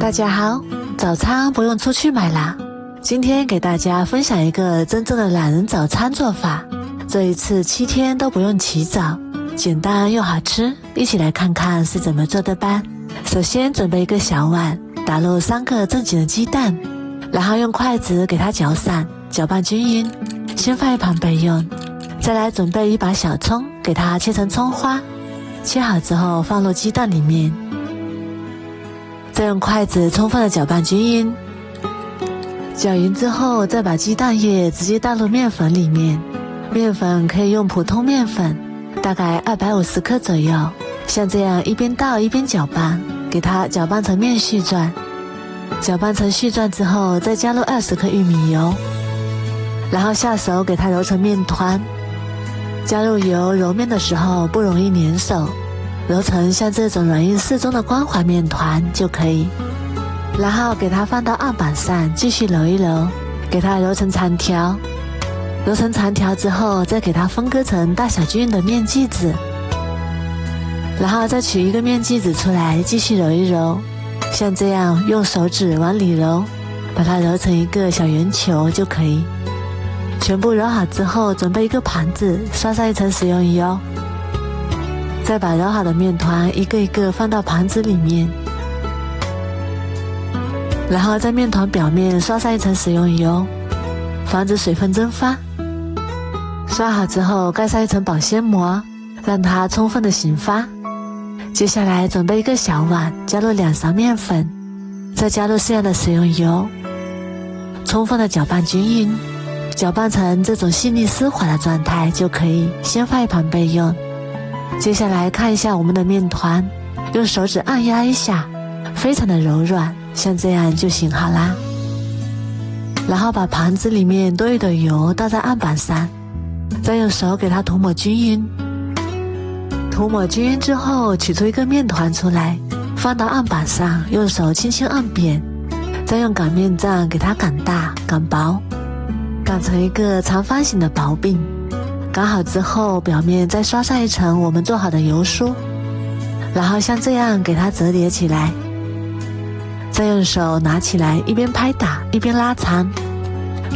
大家好，早餐不用出去买啦。今天给大家分享一个真正的懒人早餐做法，这一次7天都不用起早，简单又好吃，一起来看看是怎么做的吧。首先准备一个小碗，打入3个正经的鸡蛋，然后用筷子给它搅散，搅拌均匀，先放一旁备用。再来准备一把小葱，给它切成葱花，切好之后放入鸡蛋里面，再用筷子充分的搅拌均匀。搅匀之后，再把鸡蛋液直接倒入面粉里面，面粉可以用普通面粉，大概250克左右，像这样一边倒一边搅拌，给它搅拌成面絮状。搅拌成絮状之后，再加入20克玉米油，然后下手给它揉成面团。加入油揉面的时候不容易粘手，揉成像这种软硬适中的光滑面团就可以。然后给它放到案板上继续揉一揉，给它揉成长条。揉成长条之后，再给它分割成大小均匀的面剂子，然后再取一个面剂子出来继续揉一揉，像这样用手指往里揉，把它揉成一个小圆球就可以。全部揉好之后，准备一个盘子，刷上一层食用油，再把揉好的面团一个一个放到盘子里面，然后在面团表面刷上一层食用油，防止水分蒸发。刷好之后盖上一层保鲜膜，让它充分的醒发。接下来准备一个小碗，加入2勺面粉，再加入适量的食用油，充分的搅拌均匀，搅拌成这种细腻丝滑的状态就可以，先放一旁备用。接下来看一下我们的面团，用手指按压一下，非常的柔软，像这样就醒好啦。然后把盘子里面多余的油倒在案板上，再用手给它涂抹均匀。涂抹均匀之后，取出一个面团出来，放到案板上，用手轻轻按扁，再用擀面杖给它擀大擀薄，擀成一个长方形的薄饼。擀好之后，表面再刷上一层我们做好的油酥，然后像这样给它折叠起来，再用手拿起来一边拍打一边拉长，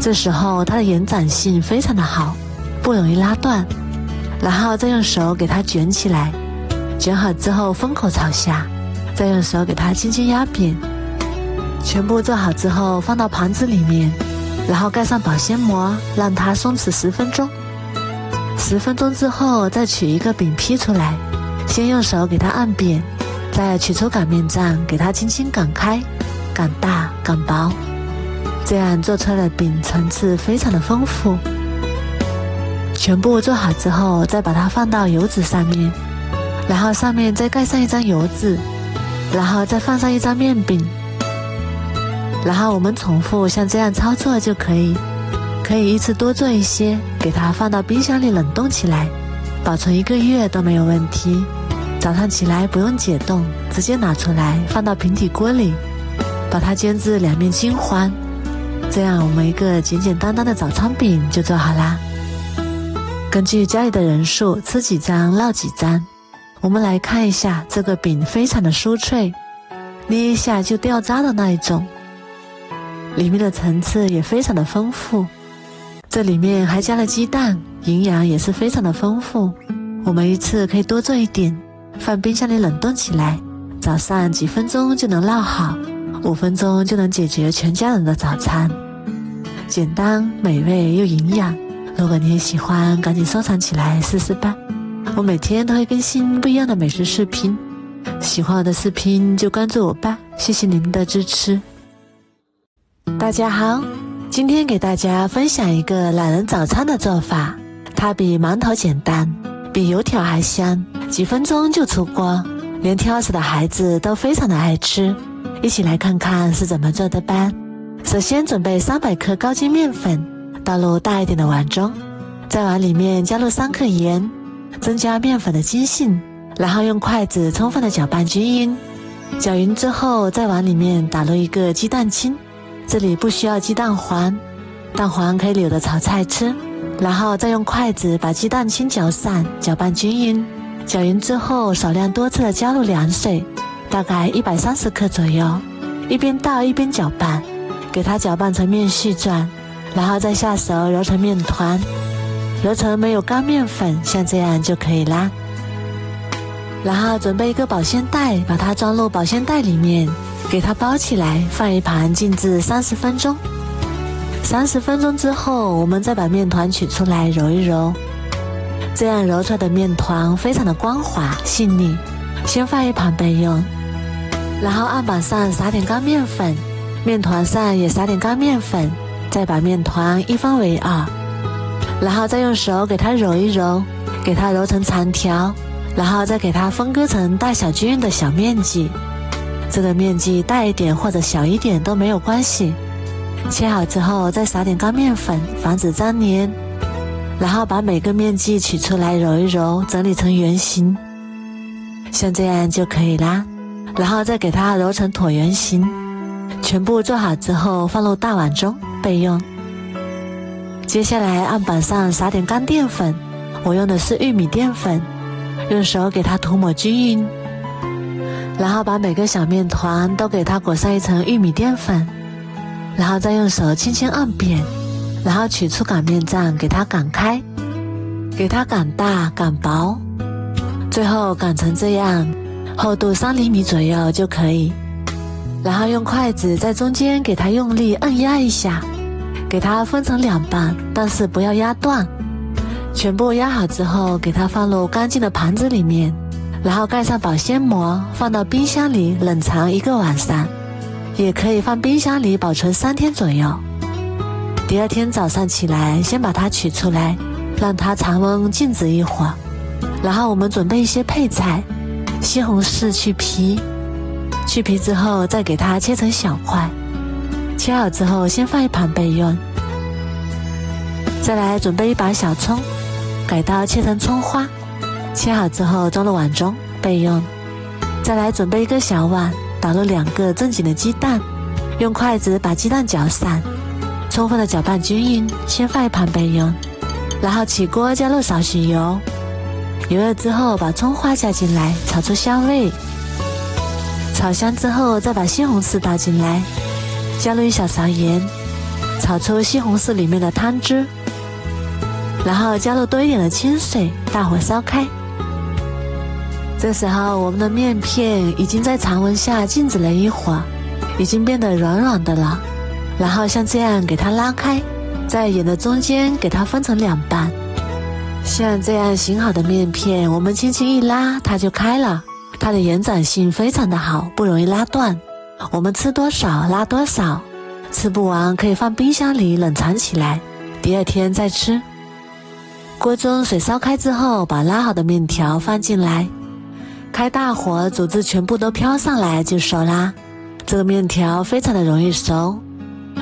这时候它的延展性非常的好，不容易拉断。然后再用手给它卷起来，卷好之后封口朝下，再用手给它轻轻压扁。全部做好之后放到盘子里面，然后盖上保鲜膜，让它松弛10分钟。10分钟之后再取一个饼坯出来，先用手给它按扁，再取出擀面杖给它轻轻擀开，擀大擀薄，这样做出来的饼层次非常的丰富。全部做好之后，再把它放到油纸上面，然后上面再盖上一张油纸，然后再放上一张面饼，然后我们重复像这样操作就可以。可以一次多做一些，给它放到冰箱里冷冻起来，保存1个月都没有问题。早上起来不用解冻，直接拿出来放到平底锅里，把它煎至2面金黄，这样我们一个简简单单的早餐饼就做好啦。根据家里的人数吃几张烙几张。我们来看一下，这个饼非常的酥脆，捏一下就掉渣的那一种，里面的层次也非常的丰富，这里面还加了鸡蛋，营养也是非常的丰富。我们一次可以多做一点，放冰箱里冷冻起来，早上几分钟就能烙好，5分钟就能解决全家人的早餐，简单美味又营养。如果你也喜欢，赶紧收藏起来试试吧。我每天都会更新不一样的美食视频，喜欢我的视频就关注我吧，谢谢您的支持。大家好，今天给大家分享一个懒人早餐的做法，它比馒头简单，比油条还香，几分钟就出锅，连挑食的孩子都非常的爱吃。一起来看看是怎么做的吧。首先准备300克高筋面粉，倒入大一点的碗中，在碗里面加入3克盐，增加面粉的筋性，然后用筷子充分的搅拌均匀。搅匀之后，在碗里面打入一个鸡蛋清，这里不需要鸡蛋黄，蛋黄可以留着炒菜吃。然后再用筷子把鸡蛋清搅散，搅拌均匀。搅匀之后，少量多次的加入凉水，大概130克左右，一边倒一边搅拌，给它搅拌成面絮状，然后再下手揉成面团，揉成没有干面粉，像这样就可以啦。然后准备一个保鲜袋，把它装入保鲜袋里面，给它包起来，放一旁静置30分钟。30分钟之后，我们再把面团取出来揉一揉，这样揉出来的面团非常的光滑细腻，先放一旁备用。然后案板上撒点干面粉，面团上也撒点干面粉，再把面团一分为二，然后再用手给它揉一揉，给它揉成长条，然后再给它分割成大小均匀的小面积。这个面积大一点或者小一点都没有关系。切好之后再撒点干面粉，防止粘连，然后把每个面剂取出来揉一揉，整理成圆形，像这样就可以啦。然后再给它揉成椭圆形。全部做好之后放入大碗中备用。接下来案板上撒点干淀粉，我用的是玉米淀粉，用手给它涂抹均匀，然后把每个小面团都给它裹上一层玉米淀粉，然后再用手轻轻按扁，然后取出擀面杖给它擀开，给它擀大擀薄，最后擀成这样，厚度3厘米左右就可以。然后用筷子在中间给它用力按压一下，给它分成2半，但是不要压断。全部压好之后，给它放入干净的盘子里面，然后盖上保鲜膜，放到冰箱里冷藏1个晚上，也可以放冰箱里保存3天左右。第二天早上起来，先把它取出来，让它常温静止一会儿。然后我们准备一些配菜，西红柿去皮，去皮之后再给它切成小块，切好之后先放一旁备用。再来准备一把小葱，改刀切成葱花，切好之后装入碗中备用。再来准备一个小碗，倒入2个正经的鸡蛋，用筷子把鸡蛋搅散，充分的搅拌均匀，先放一旁备用。然后起锅加入少许油，油热之后把葱花加进来，炒出香味。炒香之后再把西红柿倒进来，加入1小勺盐，炒出西红柿里面的汤汁，然后加入多一点的清水，大火烧开。这时候我们的面片已经在常温下静止了一会儿，已经变得软软的了。然后像这样给它拉开，在眼的中间给它分成2半。像这样醒好的面片，我们轻轻一拉它就开了，它的延展性非常的好，不容易拉断。我们吃多少拉多少，吃不完可以放冰箱里冷藏起来，第二天再吃。锅中水烧开之后，把拉好的面条放进来，开大火煮至全部都飘上来就熟啦。这个面条非常的容易熟。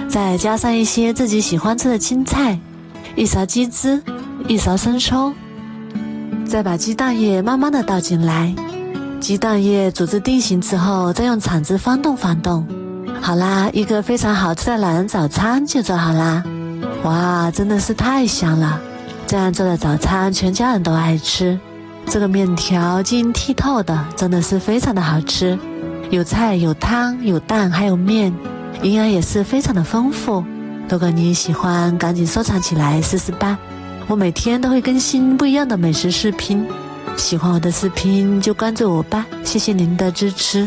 再加上一些自己喜欢吃的青菜，1勺鸡汁，1勺生抽，再把鸡蛋液慢慢的倒进来，鸡蛋液煮至定型之后，再用铲子翻动翻动。好啦，一个非常好吃的懒人早餐就做好啦。哇，真的是太香了，这样做的早餐全家人都爱吃。这个面条晶莹剔透的，真的是非常的好吃，有菜有汤有蛋还有面，营养也是非常的丰富。如果你喜欢，赶紧收藏起来试试吧。我每天都会更新不一样的美食视频，喜欢我的视频就关注我吧，谢谢您的支持。